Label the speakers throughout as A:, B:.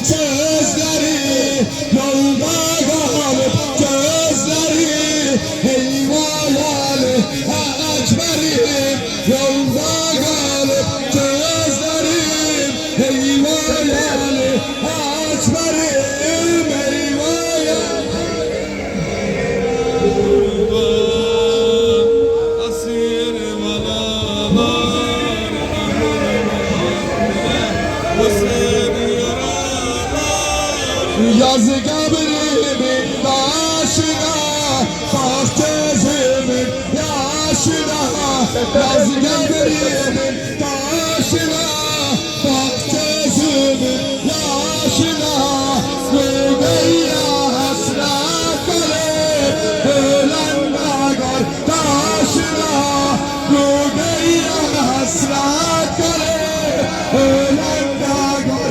A: sözleri, yolda kalıp gözleri, eyvah Ali Ekberim, yolda kalıp gözlerim, eyvah Ali Ekberim, eyvah Ali. Yazı kabrimin taşına, bak gözümün yaşına. Yazı kabrimin taşına, bak gözümün yaşına. Rübeyye hasret kalır, ölen kardeşine. Rübeyye hasret kalır, ölen kardeşine.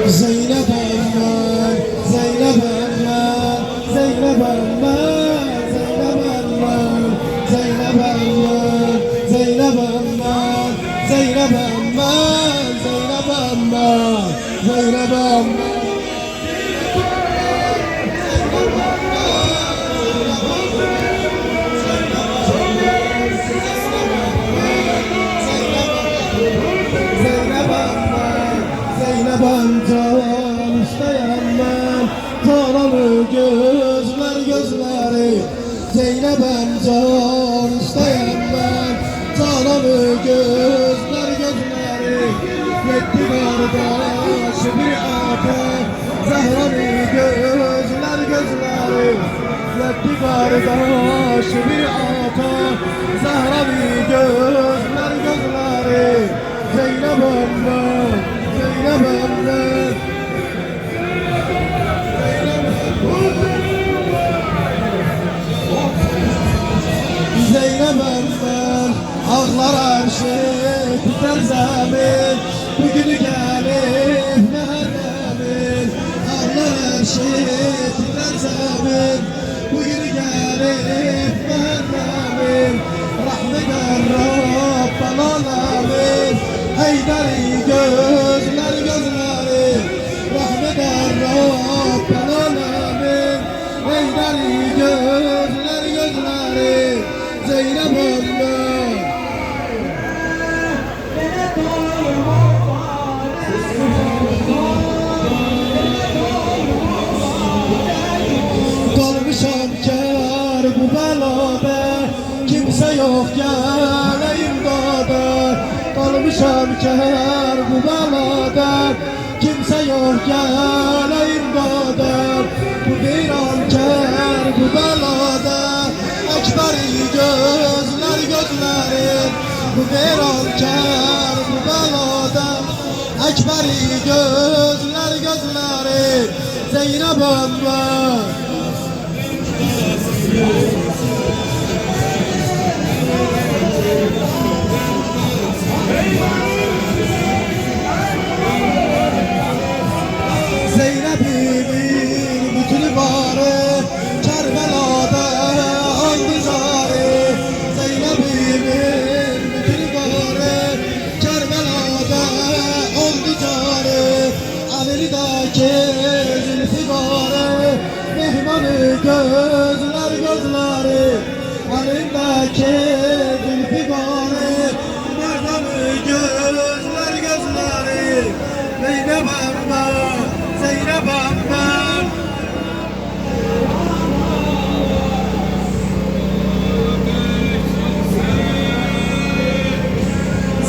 A: Zeynep Ammar, Zeynep Ammar, Zeynep Ammar, Zeynep Ammar, Zeynep Ammar, Zeynep Ammar, Zeynep Ammar, Zeynep Ammar, Zeynep Ammar. Bancan isteyenler, taralı gözler gözleri. Zeynep Bancan isteyenler, taralı gözler gözleri. Yetti kardeş bir ata, Zehra'lı gözler gözleri. Yetti kardeş bir ata, Zehra'lı gözler gözleri. Zeynep Bancan, Zeynep Ammar, Zeynep Ammar, ağlar arşı biter zemin, bugünü gelip Muharrem'in. Ağlar arşı biter zemin, bugünü gelip Muharrem'in. Rahmet Rabbel Alemin, Heydari gözler gözleri. Rahmet Rabbel Alemin, Heydari gözler gözleri. Zeynep Ammar. Kalmışam kâr bu belada, kimse yok geleyim dada. Kalmışam kâr bu belada, kimse yok geleyim dada. Bu bir an kâr bu belada, Ekberi gözler gözleri. Bu bir an kâr bu belada, Ekberi gözler gözleri. Zeynep Ammar. Zeynep'imin bütün varı Kerbela'da oldu zari. Zeynep'imin bütün varı Kerbela'da oldu zari. Ali'deki zülfigarı, mehmanı gözler gözleri. Ali'deki zülfigarı, mehmanı gözler gözleri. Zeynep Ammar, Zeynep Ammar.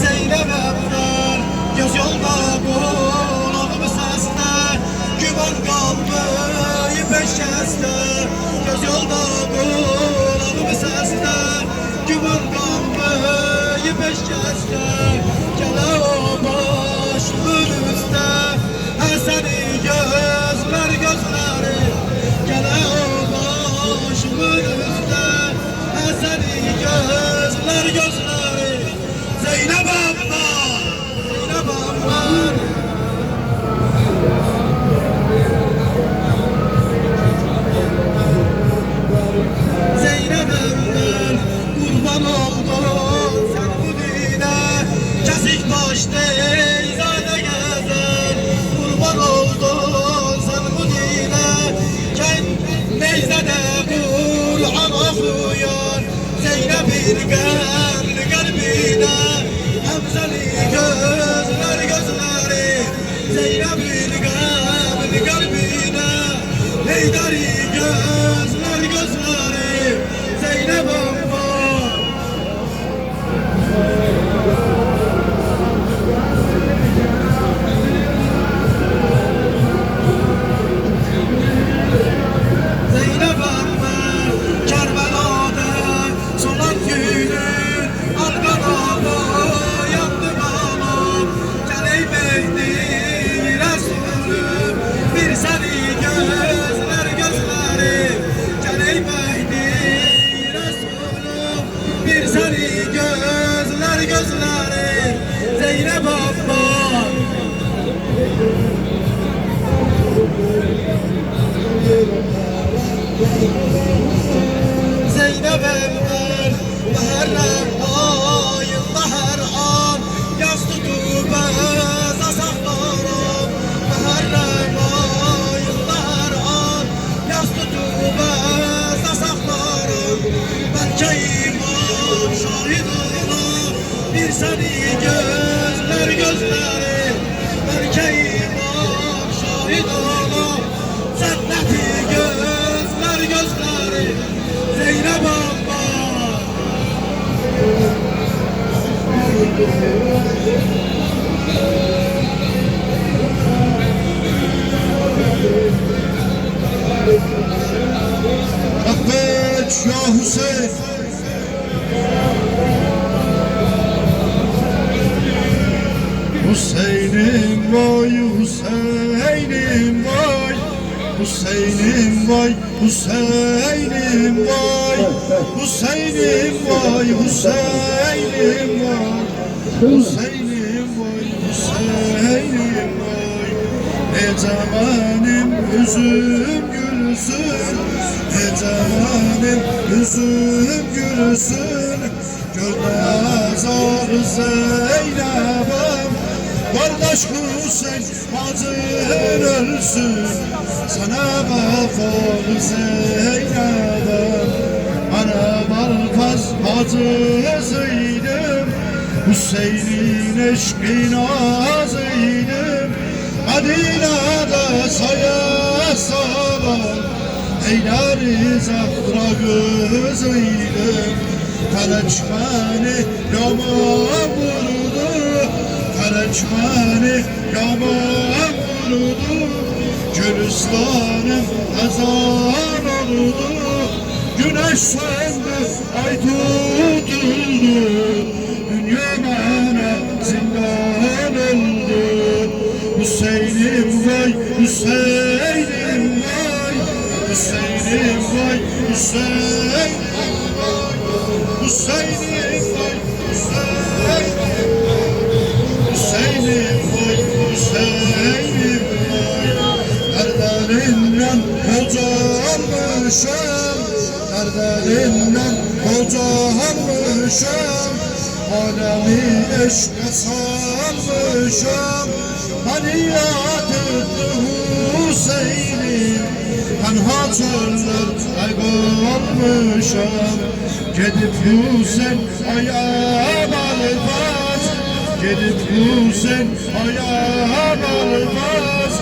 A: Zeynep Ammar, göz yolda kulağım sesle, güman kaldı peşesinde. Göz yolda kulağım sesle, güman kaldı peşesinde. Gele o başımın üstte, seni gözler gözleri. Gele o başımın üstte, seni gözler gözleri. Zeynep Ammar. Güzel gözler gözleri Zeynep'in kalbine Heydari gözler gözleri Zeynep amma Zeynep amma Kerbela'da solan günün Alkanada yandı bana Geley Mehdi Resulüm bir seni gözler gözleri Geley Mehdi Resulüm bir seni gözler gözleri Zeynep amma Zeynep emmer Muharrem ayında her an yaz tutup eza saklarım Muharrem ayında her an yaz tutup eza saklarım Belki imam şahit olur bir seni gözler gözleri Belki imam şahit olur cenneti gözler gözleri Zeynep amma Affet ya Hüseyin Hüseyin'im vay Hüseyin'im vay Hüseyin'im vay Hüseyin'im vay Hüseyin'im vay Hüseyin'im vay Hüseyin'im vay Hüseyin'im vay Ne zamanım yüzüm gülsün Ne zamanım yüzüm gülsün Görmez ağrı Zeynep'im Kardeş Hüseyin acın ölsün Sana vefalı Zeynep'im Ana balkaz hacısıydım Hüseyin'in eşkin azıydım Medine'de saya salan Eylari zahra gözüydüm Kaleçmeni yaman vurdu Kaleçmeni yaman vurdu Gülistanım ezan oldu Güneş söndü ay tutuldu Dünya bana zindan oldu Hüseyin'im vay Hüseyin'im vay Hüseyin'im vay Hüseyin'im vay Hüseyin'im vay Hüseyin'im vay Hüseyin'im vay Erdelinden kocalmışım Erdelinden kocalmışım Alemi eşke salmışım Maniyat etti Hüseyin'im Tenha çöller kaybolmuşum Gidip Hüseyin ayağım almaz Gidip Hüseyin ayağım almaz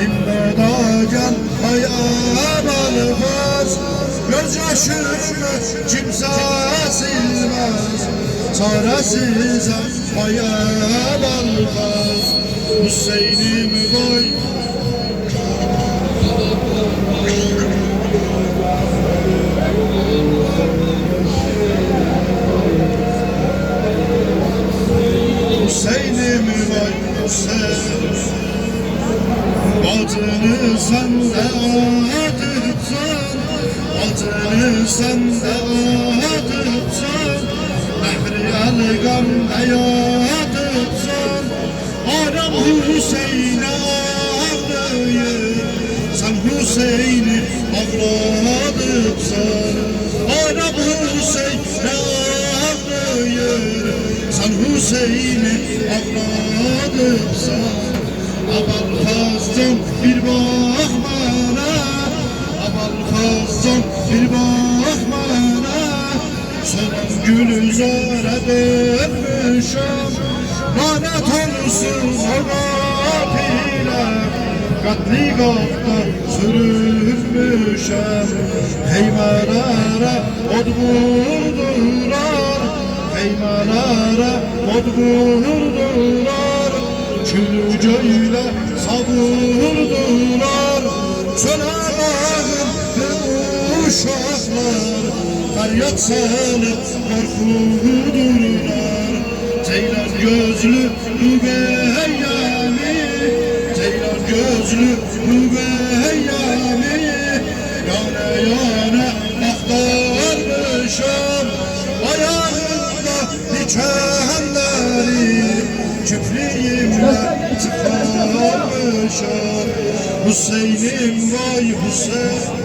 A: İmdadan ayağım almaz Göz yaşımı kimse silmez Çaresiz ayağım almaz Hüseyin'im vay Hüseyin'im vay Hüseyin Adını sen de adıpsan Adını sen de adıpsan Nehri el-gam eyadıpsan Anam Hüseyin'e ağlayır Sen Hüseyin'i ağladıpsan Anam Hüseyin'e ağlayır Sen Hüseyin'i ağladıpsan Aman kızım bir bak bana Aman kızım bir bak bana Son gülüzara dönmüşüm
B: lanet olsun o gafile. Katligatta sürünmüşem, heymelere od vurdular, heymelere od vurdular, külü göyle savurdular. Sönemağım uşaklar, feryat salıp korkudurlar. Ceylan gözlü mügeyyami, ceylan gözlü mügeyyami, yana yana aktarmışım ayağımda dikenleri, küplüğümle çıkarmışım. Hüseyin'im vay Hüseyin.